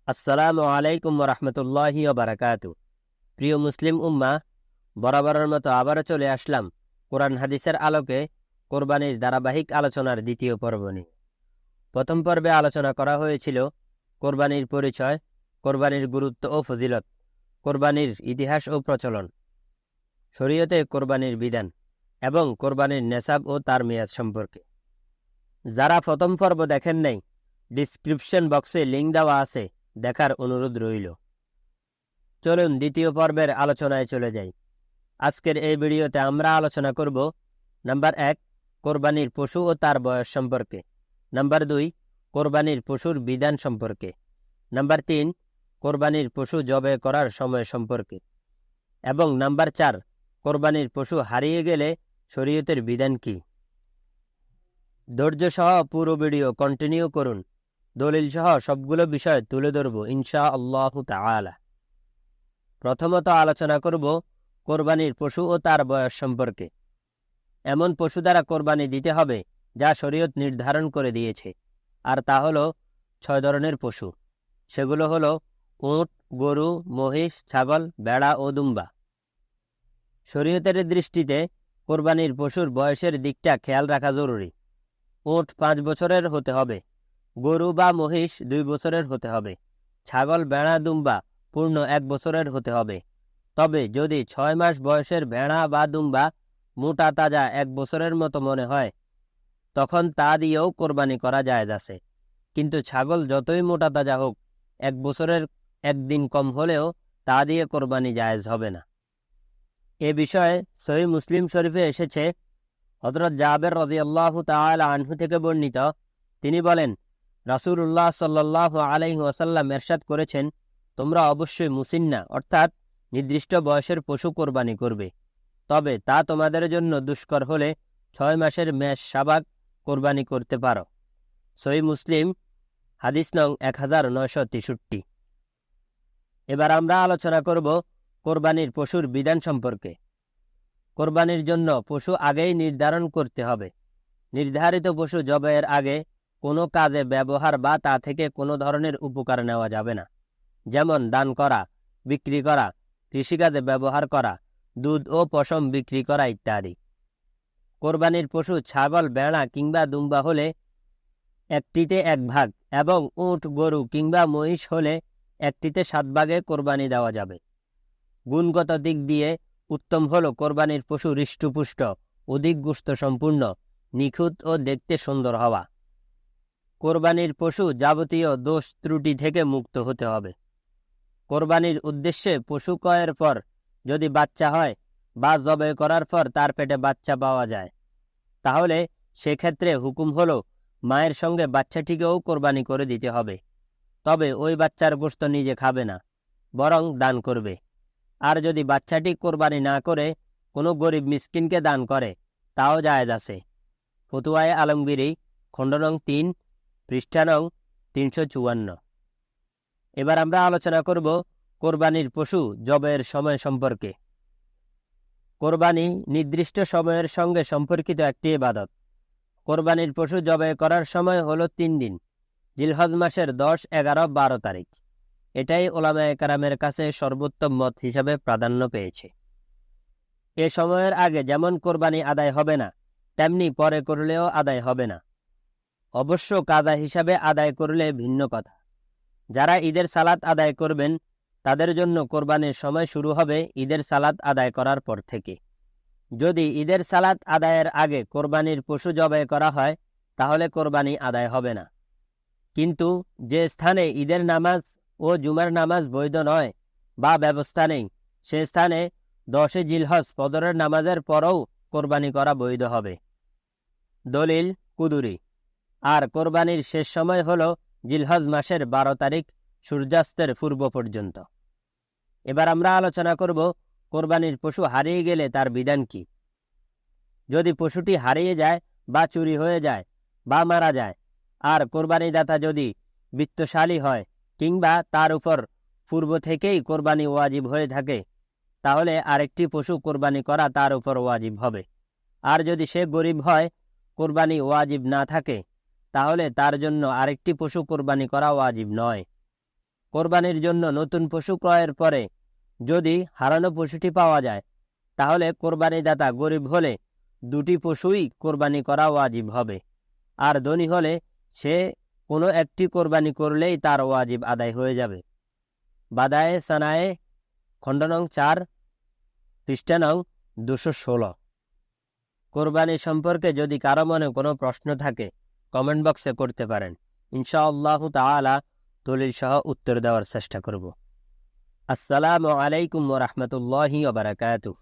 আসসালামু আলাইকুম রহমতুল্লাহি বারাকাতু। প্রিয় মুসলিম উম্মা, বরাবরের মতো আবারও চলে আসলাম কোরআন হাদিসের আলোকে কোরবানির ধারাবাহিক আলোচনার দ্বিতীয় পর্ব নিয়ে। প্রথম পর্বে আলোচনা করা হয়েছিল কোরবানির পরিচয়, কোরবানির গুরুত্ব ও ফজিলত, কোরবানির ইতিহাস ও প্রচলন, শরীয়তে কোরবানির বিধান এবং কোরবানির নেসাব ও তার মেয়াদ সম্পর্কে। যারা প্রথম পর্ব দেখেন নাই, ডিসক্রিপশন বক্সে লিঙ্ক দেওয়া আছে, দেখার অনুরোধ রইল। চলুন দ্বিতীয় পর্বের আলোচনায় চলে যাই। আজকের এই ভিডিওতে আমরা আলোচনা করব নাম্বার 1, কোরবানির পশু ও তার বয়স সম্পর্কে। নাম্বার 2, কোরবানির পশুর বিধান সম্পর্কে। নাম্বার 3, কোরবানির পশু জবাই করার সময় সম্পর্কে। এবং নাম্বার 4, কোরবানির পশু হারিয়ে গেলে শরীয়তের বিধান কি। ধৈর্য সহ পুরো ভিডিও কন্টিনিউ করুন, দলিল সহ সবগুলো বিষয় তুলে ধরব ইনশাআল্লাহু তাআলা। প্রথমত আলোচনা করব কোরবানির পশু ও তার বয়স সম্পর্কে। এমন পশু দ্বারা কোরবানি দিতে হবে যা শরীয়ত নির্ধারণ করে দিয়েছে, আর তা হলো 6 ধরনের পশু। সেগুলো হলো উট, গরু, মহিষ, ছাগল, ভেড়া ও দুম্বা। শরীয়তের দৃষ্টিতে কোরবানির পশুর বয়সের দিকটা খেয়াল রাখা জরুরি। উট 5 বছরের হতে হবে, গরু বা মহিষ 2 বছরের হতে হবে, ছাগল, ভেড়া, দুম্বা পূর্ণ 1 বছরের হতে হবে। তবে যদি 6 মাস বয়সের ভেড়া বা দুম্বা মোটা তাজা 1 বছরের মতো মনে হয়, তখন তা দিয়েও কোরবানি করা জায়েজ আছে। কিন্তু ছাগল যতই মোটা তাজা হোক, 1 বছরের 1 দিন কম হলেও তা দিয়ে কোরবানি জায়েজ হবে না। এ বিষয়ে সহিহ মুসলিম শরীফে এসেছে, হযরত জাবের রাদিয়াল্লাহু তাআলা আনহু থেকে বর্ণিত, তিনি বলেন, রাসূলুল্লাহ সাল্লাল্লাহু আলাইহি ওয়াসাল্লাম ইরশাদ করেছেন, তোমরা অবশ্যই মুসিন্না অর্থাৎ নির্দিষ্ট বয়সের পশু কোরবানি করবে। তবে তা তোমাদের জন্য দুষ্কর হলে 6 মাসের মেষ শাবাক কোরবানি করতে পারো। সহিহ মুসলিম, হাদিস নং 1963। এবার আমরা আলোচনা করব কোরবানির পশুর বিধান সম্পর্কে। কোরবানির জন্য পশু আগেই নির্ধারণ করতে হবে। নির্ধারিত পশু জবাইয়ের আগে কোনো কাজে ব্যবহার বা তা থেকে কোনো ধরনের উপকার নেওয়া যাবে না, যেমন দান করা, বিক্রি করা, কৃষিকাজে ব্যবহার করা, দুধ ও পশম বিক্রি করা ইত্যাদি। কোরবানির পশু ছাগল, ভেড়া কিংবা দুম্বা হলে 1টিতে 1 ভাগ এবং উট, গরু কিংবা মহিষ হলে 1টিতে 7 ভাগে কোরবানি দেওয়া যাবে। গুণগত দিক দিয়ে উত্তম হলো কোরবানির পশু হৃষ্টপুষ্ট, অধিক গোশত সম্পূর্ণ, নিখুঁত ও দেখতে সুন্দর হওয়া। কোরবানির পশু যাবতীয় দোষ ত্রুটি থেকে মুক্ত হতে হবে। কোরবানির উদ্দেশ্যে পশু ক্রয়ের পর যদি বাচ্চা হয় বা জবাই করার পর তার পেটে বাচ্চা পাওয়া যায়, তাহলে সেক্ষেত্রে হুকুম হলো মায়ের সঙ্গে বাচ্চাটিকেও কোরবানি করে দিতে হবে। তবে ওই বাচ্চার গোশত নিজে খাবে না, বরং দান করবে। আর যদি বাচ্চাটি কোরবানি না করে কোনো গরিব মিসকিনকে দান করে, তাও জায়েজ আছে। ফতুয়ায়ে আলমগীরি, খণ্ড নং 3, পৃষ্ঠা নং 354। এবার আমরা আলোচনা করব কোরবানির পশু জবাইয়ের সময় সম্পর্কে। কোরবানি নির্দিষ্ট সময়ের সঙ্গে সম্পর্কিত একটি ইবাদত। কোরবানির পশু জবাই করার সময় হলো 3 দিন, জিলহজ মাসের 10, 11, 12 তারিখ। এটাই উলামায়ে কেরামের কাছে সর্বোত্তম মত হিসাবে প্রাধান্য পেয়েছে। এ সময়ের আগে যেমন কোরবানি আদায় হবে না, তেমনি পরে করলেও আদায় হবে না। অবশ্য কাজা হিসাবে আদায় করলে ভিন্ন কথা। যারা ঈদের সালাত আদায় করবেন, তাদের জন্য কোরবানির সময় শুরু হবে ঈদের সালাত আদায় করার পর থেকে। যদি ঈদের সালাত আদায়ের আগে কোরবানির পশু জবাই করা হয়, তাহলে কোরবানি আদায় হবে না। কিন্তু যে স্থানে ঈদের নামাজ ও জুমার নামাজ বৈধ নয় বা ব্যবস্থা নেই, সে স্থানে 10 জিলহজ ফজরের নামাজের পরও কোরবানি করা বৈধ হবে। দলিল কুদুরি। আর কোরবানির শেষ সময় হলো জিলহজ মাসের 12 তারিখ সূর্যাস্তের পূর্ব পর্যন্ত। এবার আমরা আলোচনা করব কোরবানির পশু হারিয়ে গেলে তার বিধান কি। যদি পশুটি হারিয়ে যায় বা চুরি হয়ে যায় বা মারা যায়, আর কোরবানিদাতা যদি বিত্তশালী হয় কিংবা তার উপর পূর্ব থেকেই কোরবানি ওয়াজিব হয়ে থাকে, তাহলে আরেকটি পশু কোরবানি করা তার উপর ওয়াজিব হবে। আর যদি সে গরিব হয়, কোরবানি ওয়াজিব না থাকে, তাহলে তার জন্য আরেকটি পশু কোরবানি করা ওয়াজিব নয়। কোরবানির জন্য নতুন পশু ক্রয়ের পরে যদি হারানো পশুটি পাওয়া যায়, তাহলে কোরবানিদাতা গরিব হলে দুটি পশুই কোরবানি করা ওয়াজিব হবে, আর ধনী হলে সে কোনো একটি কোরবানি করলেই তার ওয়াজিব আদায় হয়ে যাবে। বাদায়ে সানায়ে খণ্ড নং 4 পৃষ্ঠা নং 216। কোরবানি সম্পর্কে যদি কারো মনে কোনো প্রশ্ন থাকে কমেন্ট বক্সে করতে পারেন, ইনশাআল্লাহ তাআলা দলিল সহ উত্তর দেওয়ার চেষ্টা করব। আসসালামু আলাইকুম ওয়া রাহমাতুল্লাহি ওয়া বারাকাতুহু।